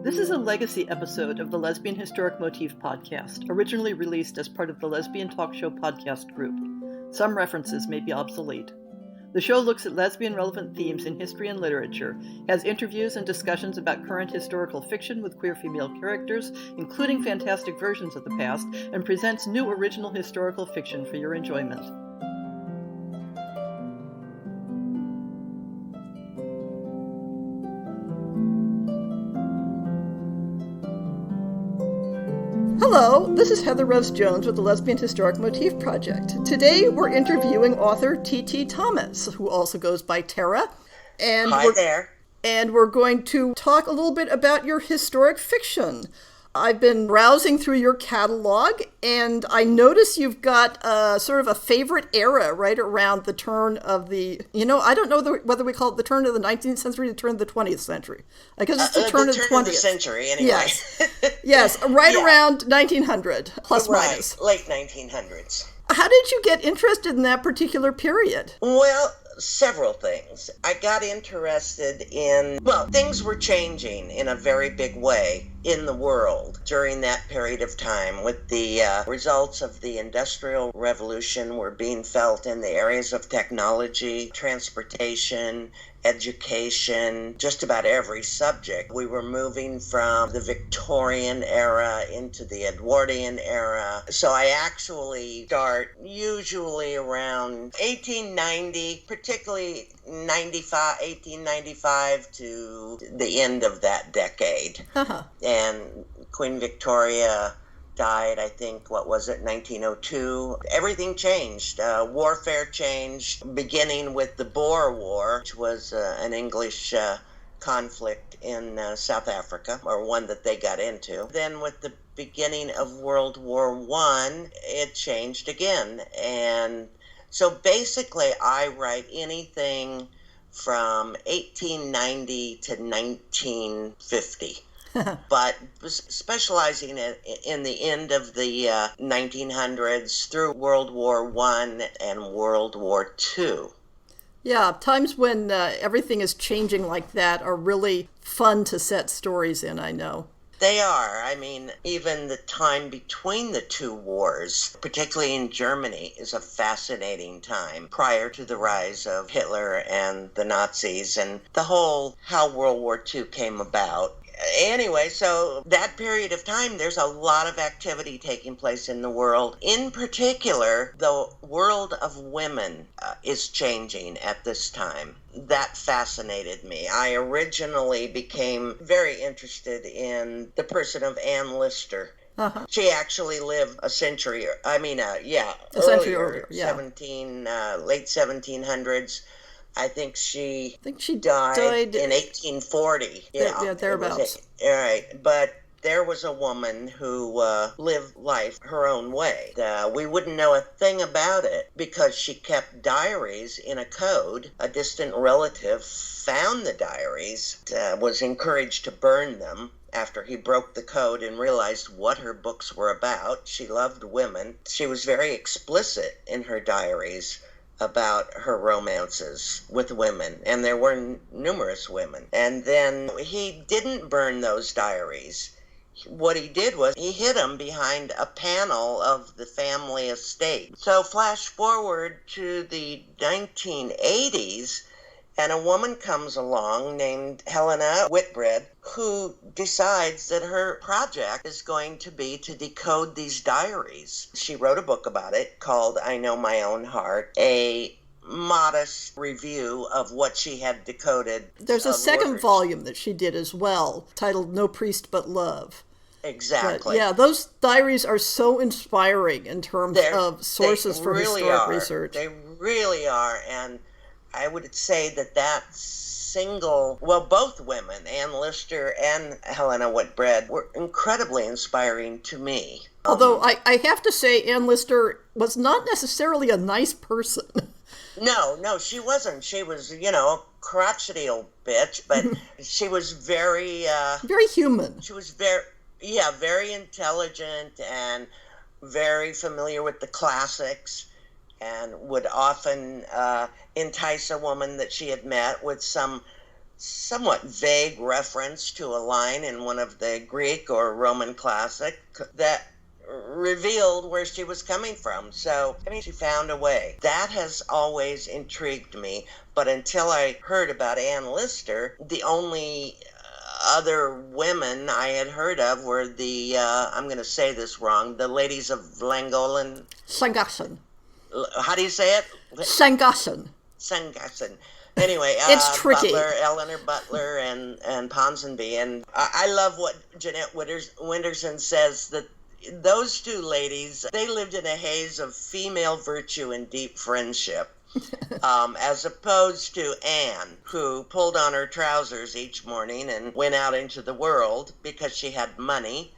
This is a legacy episode of the Lesbian Historic Motif podcast, originally released as part of the Lesbian Talk Show podcast group. Some references may be obsolete. The show looks at lesbian-relevant themes in history and literature, has interviews and discussions about current historical fiction with queer female characters, including fantastic versions of the past, and presents new original historical fiction for your enjoyment. Hello, this is Heather Rose Jones with the Lesbian Historic Motif Project. Today we're interviewing author T.T. Thomas, who also goes by Tara. And Hi there. And we're going to talk a little bit about your historic fiction. I've been browsing through your catalog, and I notice you've got sort of a favorite era right around the turn of the, I don't know whether we call it the turn of the 19th century or the turn of the 20th century. I guess it's the turn of the 20th. Of the century, anyway. Yes, right around 1900, plus minus. Late 1900s. How did you get interested in that particular period? Well, several things. I got interested in, things were changing in a very big way in the world during that period of time, with the results of the Industrial Revolution were being felt in the areas of technology, transportation, education, just about every subject. We were moving from the Victorian era into the Edwardian era. So I actually start usually around 1890, particularly 1895 to the end of that decade. Uh-huh. And Queen Victoria died, I think, 1902. Everything changed. Warfare changed, beginning with the Boer War, which was an English conflict in South Africa, or one that they got into. Then with the beginning of World War I, it changed again. And so basically I write anything from 1890 to 1950. But specializing in the end of the 1900s through World War I and World War II. Yeah, times when everything is changing like that are really fun to set stories in, I know. They are. I mean, even the time between the two wars, particularly in Germany, is a fascinating time prior to the rise of Hitler and the Nazis and the whole how World War II came about. Anyway, so that period of time, there's a lot of activity taking place in the world. In particular, the world of women is changing at this time. That fascinated me. I originally became very interested in the person of Anne Lister. Uh-huh. She actually lived a century earlier, yeah. Late 1700s. I think she died in 1840. Yeah, thereabouts. All right, but there was a woman who lived life her own way. We wouldn't know a thing about it because she kept diaries in a code. A distant relative found the diaries, was encouraged to burn them after he broke the code and realized what her books were about. She loved women. She was very explicit in her diaries about her romances with women, and there were numerous women. And then he didn't burn those diaries. What he did was he hid them behind a panel of the family estate. So flash forward to the 1980s, and a woman comes along named Helena Whitbread, who decides that her project is going to be to decode these diaries. She wrote a book about it called I Know My Own Heart, a modest review of what she had decoded. There's a second volume that she did as well, titled No Priest But Love. Exactly. But, yeah, those diaries are so inspiring in terms of sources for historic research. They really are, and I would say that both women, Anne Lister and Helena Whitbread, were incredibly inspiring to me. Although I have to say Anne Lister was not necessarily a nice person. No, she wasn't. She was, a crotchety old bitch, but she was very... very human. She was very intelligent and very familiar with the classics, and would often entice a woman that she had met with some somewhat vague reference to a line in one of the Greek or Roman classic that revealed where she was coming from. So, I mean, she found a way. That has always intrigued me. But until I heard about Anne Lister, the only other women I had heard of were the, I'm going to say this wrong, the ladies of Llangollen. Llangollen. How do you say it? Llangollen. Llangollen. Anyway, it's tricky. Eleanor Butler and Ponsonby. And I love what Jeanette Winterson says, that those two ladies, they lived in a haze of female virtue and deep friendship. As opposed to Anne, who pulled on her trousers each morning and went out into the world because she had money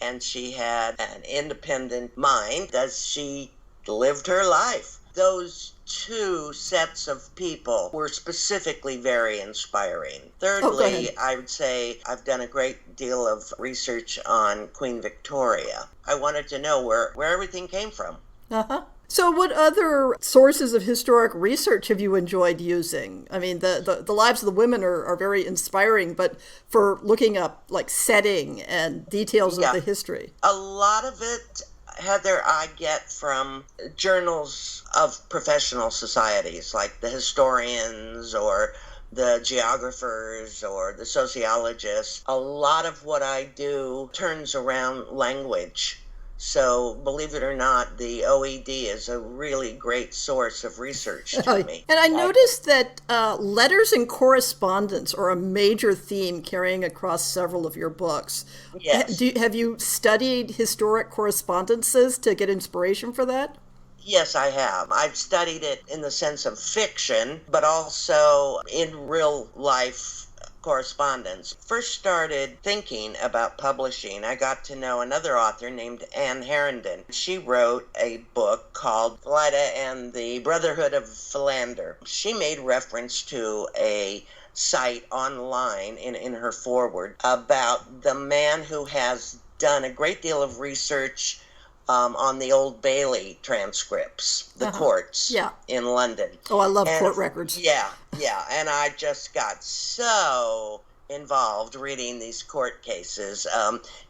and she had an independent mind as she lived her life. Those two sets of people were specifically very inspiring. Thirdly, I would say I've done a great deal of research on Queen Victoria. I wanted to know where everything came from. Uh-huh. So what other sources of historic research have you enjoyed using? I mean, the lives of the women are very inspiring, but for looking up like setting and details of the history. A lot of it, Heather, I get from journals of professional societies, like the historians or the geographers or the sociologists. A lot of what I do turns around language. So, believe it or not, the OED is a really great source of research to me. And I noticed that letters and correspondence are a major theme carrying across several of your books. Yes. Have you studied historic correspondences to get inspiration for that? Yes, I have. I've studied it in the sense of fiction, but also in real life correspondence. First started thinking about publishing, I got to know another author named Anne Herndon. She wrote a book called Phillida and the Brotherhood of Philander. She made reference to a site online in her foreword about the man who has done a great deal of research on the Old Bailey transcripts, the courts in London. Oh, I love court records. Yeah. And I just got so involved reading these court cases,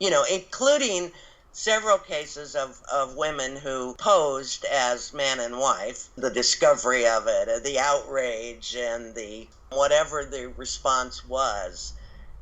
including several cases of women who posed as man and wife, the discovery of it, the outrage, and the whatever the response was.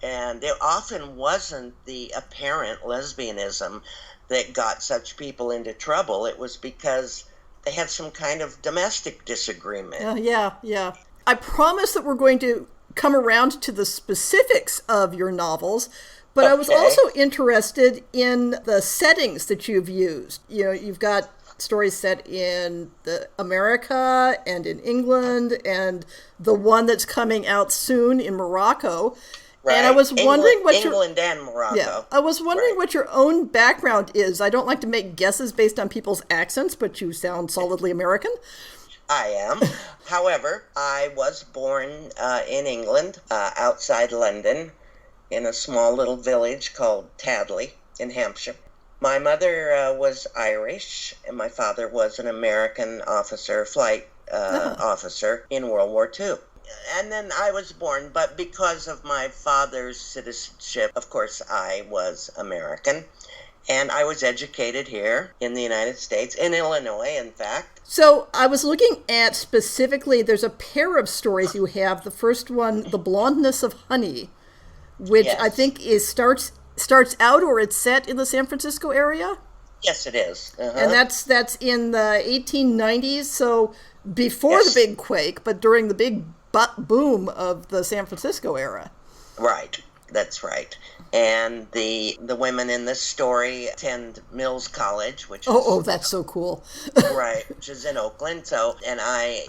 And it often wasn't the apparent lesbianism that got such people into trouble. It was because they had some kind of domestic disagreement. Yeah. I promise that we're going to come around to the specifics of your novels, but I was also interested in the settings that you've used. You know, you've got stories set in America and in England, and the one that's coming out soon in Morocco. Right. And I was wondering England and Morocco. Yeah, I was wondering what your own background is. I don't like to make guesses based on people's accents, but you sound solidly American. I am. However, I was born in England, outside London, in a small little village called Tadley in Hampshire. My mother was Irish, and my father was an American officer, flight officer in World War II. And then I was born, but because of my father's citizenship, of course, I was American. And I was educated here in the United States, in Illinois, in fact. So I was looking at specifically, there's a pair of stories you have. The first one, The Blondness of Honey, which I think starts out or it's set in the San Francisco area. Yes, it is. And that's in the 1890s, so before the big quake, but during the big boom of the San Francisco era. Right, that's right. And the women in this story attend Mills College, which is... that's so cool. Right, which is in Oakland. So, and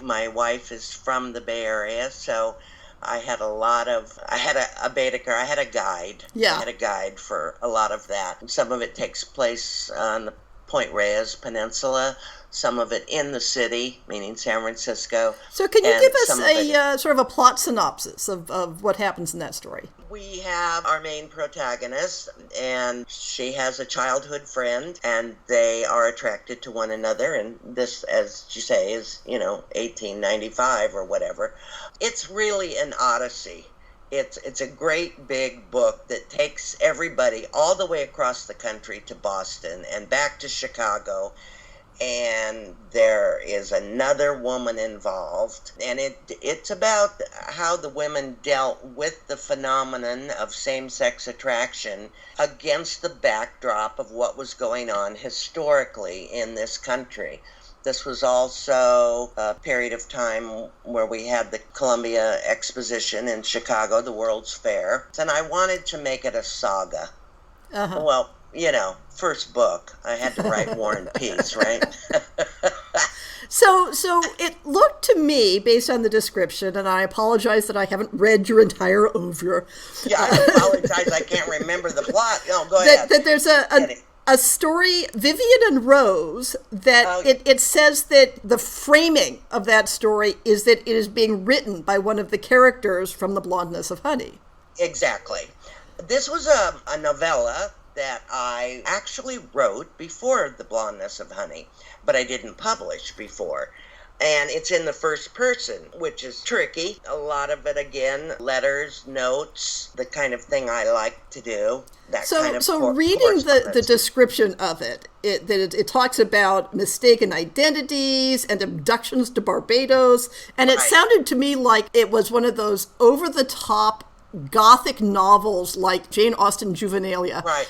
my wife is from the Bay Area, so I had a Baedeker, I had a guide. Yeah. I had a guide for a lot of that. And some of it takes place on the Point Reyes Peninsula, some of it in the city, meaning San Francisco. So can you give us a sort of a plot synopsis of what happens in that story? We have our main protagonist, and she has a childhood friend, and they are attracted to one another, and this, as you say, is, 1895 or whatever. It's really an odyssey. It's a great big book that takes everybody all the way across the country to Boston and back to Chicago. And there is another woman involved, and it's about how the women dealt with the phenomenon of same-sex attraction against the backdrop of what was going on historically in this country. This was also a period of time where we had the Columbia Exposition in Chicago, the World's Fair, and I wanted to make it a saga. Uh-huh. Well, first book, I had to write War and Peace, right? So it looked to me, based on the description, and I apologize that I haven't read your entire oeuvre. Yeah, I apologize, I can't remember the plot. No, go ahead. That there's a story, Vivian and Rose, that it says that the framing of that story is that it is being written by one of the characters from The Blondness of Honey. Exactly. This was a novella that I actually wrote before The Blondness of Honey, but I didn't publish before. And it's in the first person, which is tricky. A lot of it, again, letters, notes, the kind of thing I like to do. So reading the description of it talks about mistaken identities and abductions to Barbados. And it sounded to me like it was one of those over-the-top Gothic novels like Jane Austen Juvenilia. Right.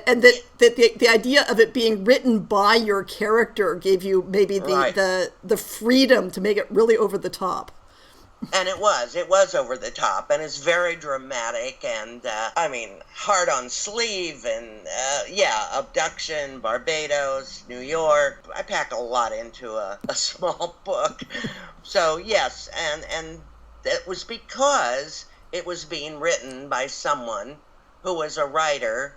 And that the idea of it being written by your character gave you maybe the freedom to make it really over the top. And it was over the top, and it's very dramatic, and hard on sleeve, and abduction, Barbados, New York. I packed a lot into a small book. So yes, and it was because it was being written by someone who was a writer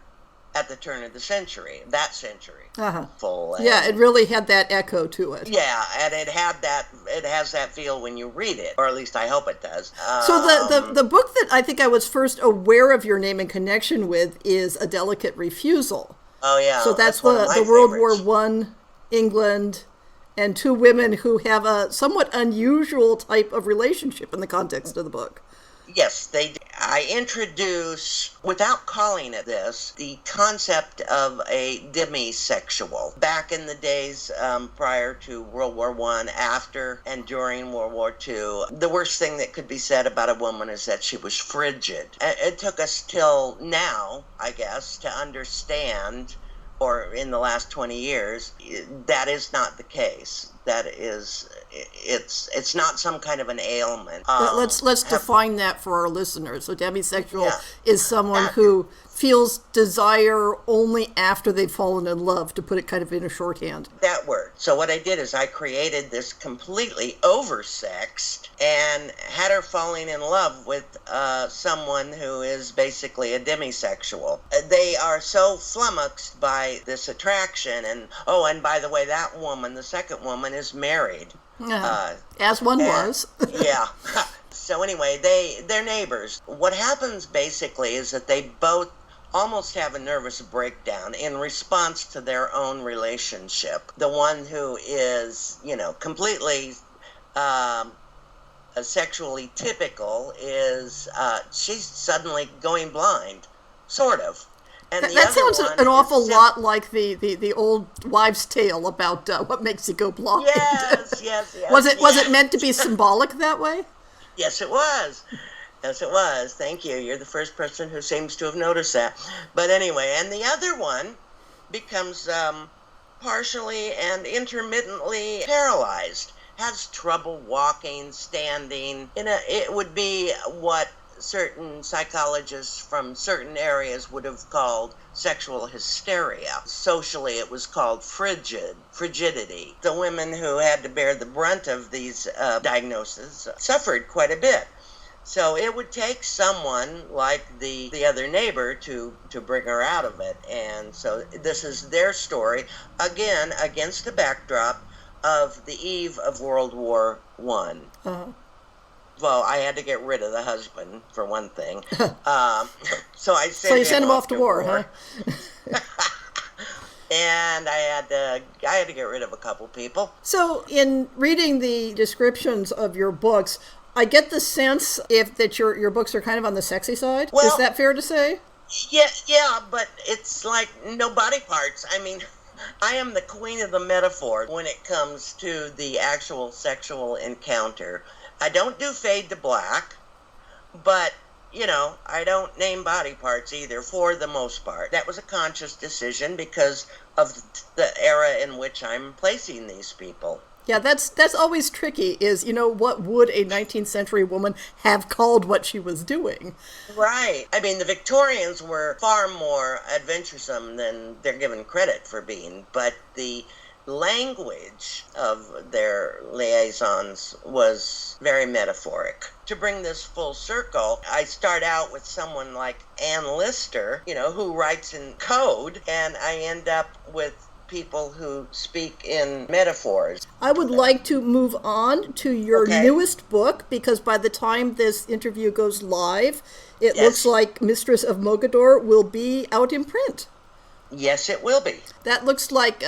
at the turn of the century, that century. Uh-huh. Full. Yeah, it really had that echo to it. Yeah, and it has that feel when you read it, or at least I hope it does. So the book that I think I was first aware of your name in connection with is A Delicate Refusal. Oh yeah. So that's the World War I England, and two women who have a somewhat unusual type of relationship in the context of the book. Yes, I introduce, without calling it this, the concept of a demisexual. Back in the days prior to World War I, after and during World War II, the worst thing that could be said about a woman is that she was frigid. It took us till now, I guess, to understand, or in the last 20 years, that is not the case. That is, it's not some kind of an ailment. Let's define that for our listeners. So demisexual is someone who feels desire only after they've fallen in love, to put it kind of in a shorthand. That word. So what I did is I created this completely oversexed and had her falling in love with someone who is basically a demisexual. They are so flummoxed by this attraction, and by the way, that woman, the second woman, is married. As one was. Yeah. So anyway, they're neighbors. What happens basically is that they both almost have a nervous breakdown in response to their own relationship. The one who is, completely sexually typical is she's suddenly going blind, sort of. And that sounds an awful lot like the old wives' tale about what makes you go blind. Yes. Was it meant to be symbolic that way? Yes, it was. Yes, it was. Thank you. You're the first person who seems to have noticed that. But anyway, and the other one becomes partially and intermittently paralyzed, has trouble walking, standing. It would be what certain psychologists from certain areas would have called sexual hysteria. Socially, it was called frigidity. The women who had to bear the brunt of these diagnoses suffered quite a bit. So it would take someone like the other neighbor to bring her out of it. And so this is their story, again, against the backdrop of the eve of World War I. Uh-huh. Well, I had to get rid of the husband, for one thing. So I sent him off to war, huh? And I had to get rid of a couple people. So in reading the descriptions of your books, I get the sense that your books are kind of on the sexy side. Well, is that fair to say? Yeah, but it's like no body parts. I mean, I am the queen of the metaphor when it comes to the actual sexual encounter. I don't do fade to black, but, I don't name body parts either, for the most part. That was a conscious decision because of the era in which I'm placing these people. Yeah, that's always tricky, is, what would a 19th century woman have called what she was doing? Right. I mean, the Victorians were far more adventuresome than they're given credit for being, but the language of their liaisons was very metaphoric. To bring this full circle, I start out with someone like Anne Lister, who writes in code, and I end up with people who speak in metaphors. I would like to move on to your newest book, because by the time this interview goes live, it looks like Mistress of Mogador will be out in print. Yes, it will be. That looks like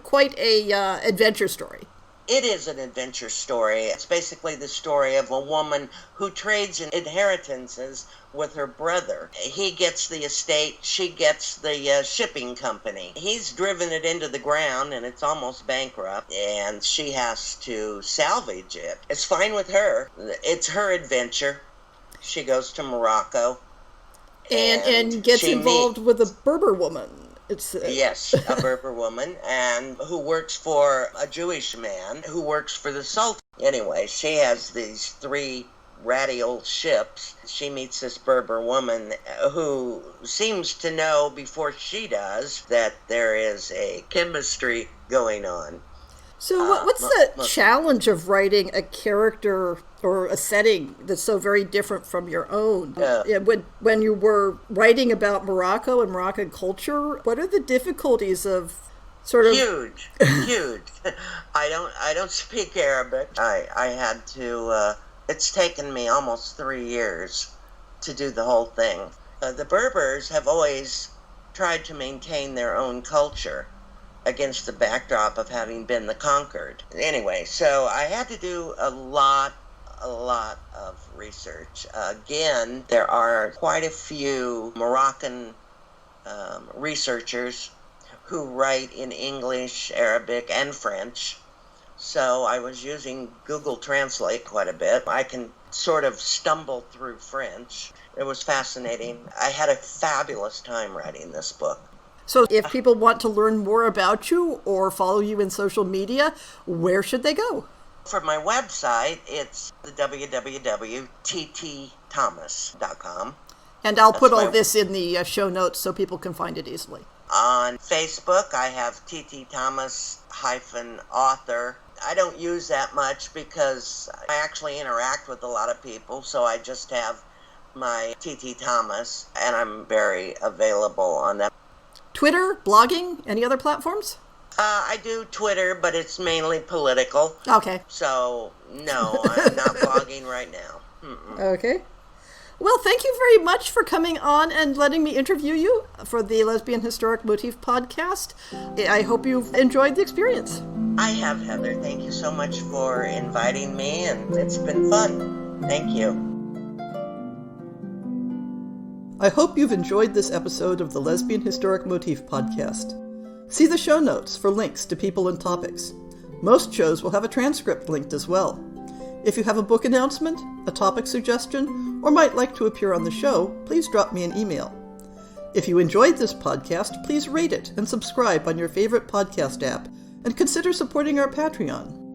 quite a adventure story. It is an adventure story. It's basically the story of a woman who trades in inheritances with her brother. He gets the estate, she gets the shipping company. He's driven it into the ground and it's almost bankrupt, and she has to salvage it. It's fine with her. It's her adventure. She goes to Morocco. And gets involved with a Berber woman. Yes, a Berber woman, and who works for a Jewish man who works for the Sultan. Anyway, she has these 3 ratty old ships. She meets this Berber woman who seems to know before she does that there is a chemistry going on. So what's the challenge of writing a character or a setting that's so very different from your own? When you were writing about Morocco and Moroccan culture, what are the difficulties of sort of... Huge. I don't speak Arabic. I had to... it's taken me almost 3 years to do the whole thing. The Berbers have always tried to maintain their own culture against the backdrop of having been the conquered. Anyway, so I had to do a lot of research. Again, there are quite a few Moroccan researchers who write in English, Arabic, and French. So I was using Google Translate quite a bit. I can sort of stumble through French. It was fascinating. I had a fabulous time writing this book. So if people want to learn more about you or follow you in social media, where should they go? For my website, it's the www.ttthomas.com. And I'll put all this in the show notes so people can find it easily. On Facebook, I have TT Thomas-author. I don't use that much because I actually interact with a lot of people, so I just have my TT Thomas, and I'm very available on that. Twitter, blogging, any other platforms? I do Twitter, but it's mainly political. Okay. So, no, I'm not blogging right now. Okay. Well, thank you very much for coming on and letting me interview you for the Lesbian Historic Motif podcast. I hope you've enjoyed the experience. I have, Heather. Thank you so much for inviting me, and it's been fun. Thank you. I hope you've enjoyed this episode of the Lesbian Historic Motif podcast. See the show notes for links to people and topics. Most shows will have a transcript linked as well. If you have a book announcement, a topic suggestion, or might like to appear on the show, please drop me an email. If you enjoyed this podcast, please rate it and subscribe on your favorite podcast app, and consider supporting our Patreon.